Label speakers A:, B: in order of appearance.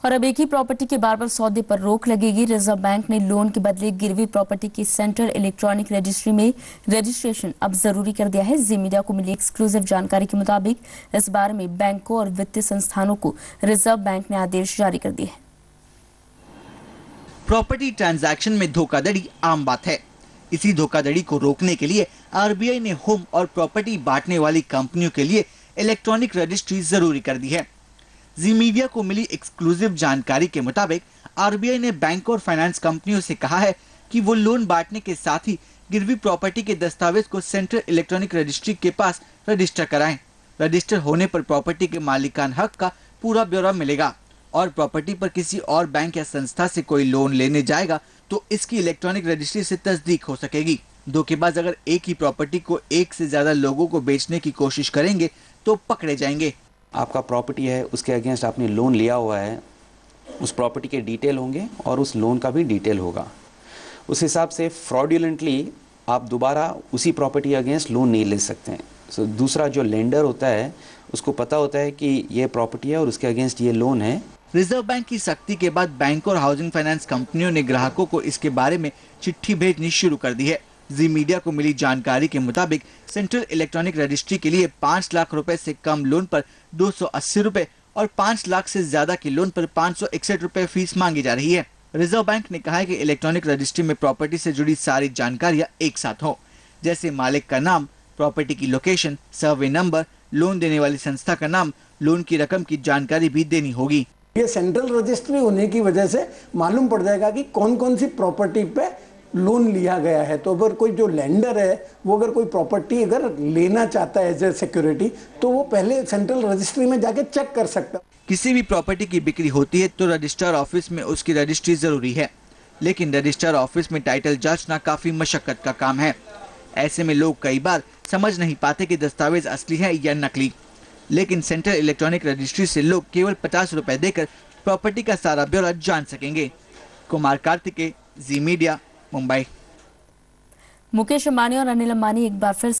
A: और अब एक ही प्रॉपर्टी के बार बार सौदे पर रोक लगेगी। रिजर्व बैंक ने लोन के बदले गिरवी प्रॉपर्टी की सेंट्रल इलेक्ट्रॉनिक रजिस्ट्री में रजिस्ट्रेशन अब जरूरी कर दिया है। जी मीडिया को मिली एक्सक्लूसिव जानकारी के मुताबिक इस बारे में बैंकों और वित्तीय संस्थानों को रिजर्व बैंक ने आदेश जारी कर दिए हैं।
B: प्रॉपर्टी ट्रांजैक्शन में धोखाधड़ी आम बात है। इसी धोखाधड़ी को रोकने के लिए आरबीआई ने होम और प्रॉपर्टी बांटने वाली कंपनियों के लिए इलेक्ट्रॉनिक रजिस्ट्री जरूरी कर दी है। जी मीडिया को मिली एक्सक्लूसिव जानकारी के मुताबिक आरबीआई ने बैंक और फाइनेंस कंपनियों से कहा है कि वो लोन बांटने के साथ ही गिरवी प्रॉपर्टी के दस्तावेज को सेंट्रल इलेक्ट्रॉनिक रजिस्ट्री के पास रजिस्टर कराएं। रजिस्टर होने पर प्रॉपर्टी के मालिकान हक का पूरा ब्यौरा मिलेगा और प्रॉपर्टी पर किसी और बैंक या संस्था से कोई लोन लेने जाएगा तो इसकी इलेक्ट्रॉनिक रजिस्ट्री से तस्दीक हो सकेगी। धोखेबाज अगर एक ही प्रॉपर्टी को एक से ज्यादा लोगों को बेचने की कोशिश करेंगे तो पकड़े जाएंगे।
C: आपका प्रॉपर्टी है, उसके अगेंस्ट आपने लोन लिया हुआ है, उस प्रॉपर्टी के डिटेल होंगे और उस लोन का भी डिटेल होगा। उस हिसाब से फ्रॉडुलेंटली आप दोबारा उसी प्रॉपर्टी अगेंस्ट लोन नहीं ले सकते हैं। सो दूसरा जो लेंडर होता है उसको पता होता है कि ये प्रॉपर्टी है और उसके अगेंस्ट ये लोन है।
B: रिजर्व बैंक की सख्ती के बाद बैंक और हाउसिंग फाइनेंस कंपनियों ने ग्राहकों को इसके बारे में चिट्ठी भेजनी शुरू कर दी है। जी मीडिया को मिली जानकारी के मुताबिक सेंट्रल इलेक्ट्रॉनिक रजिस्ट्री के लिए 5 लाख रुपए से कम लोन पर 280 रुपए और 5 लाख से ज्यादा के लोन पर 561 रुपए फीस मांगी जा रही है। रिजर्व बैंक ने कहा है कि इलेक्ट्रॉनिक रजिस्ट्री में प्रॉपर्टी से जुड़ी सारी जानकारियां एक साथ हो, जैसे मालिक का नाम, प्रॉपर्टी की लोकेशन, सर्वे नंबर, लोन देने वाली संस्था का नाम, लोन की रकम की जानकारी भी देनी होगी।
D: ये सेंट्रल रजिस्ट्री होने की वजह से मालूम पड़ जाएगा कि कौन कौन सी प्रॉपर्टी पे लोन लिया गया है। तो अगर कोई जो लेंडर है वो अगर कोई प्रॉपर्टी अगर लेना चाहता है एज ए सिक्योरिटी तो वो पहले सेंट्रल रजिस्ट्री में जाके चेक कर सकता है।
B: किसी भी प्रॉपर्टी की बिक्री होती है तो रजिस्ट्रार ऑफिस में उसकी रजिस्ट्री जरूरी है, लेकिन रजिस्ट्रार ऑफिस में टाइटल जांचना काफी मशक्कत का काम है। ऐसे में लोग कई बार समझ नहीं पाते कि दस्तावेज असली है या नकली, लेकिन सेंट्रल इलेक्ट्रॉनिक रजिस्ट्री से लोग केवल 50 रुपए देकर प्रॉपर्टी का सारा ब्यौरा जान सकेंगे। कुमार कार्तिकेय, जी मीडिया, मुंबई।
A: मुकेश अंबानी और अनिल अंबानी एक बार फिर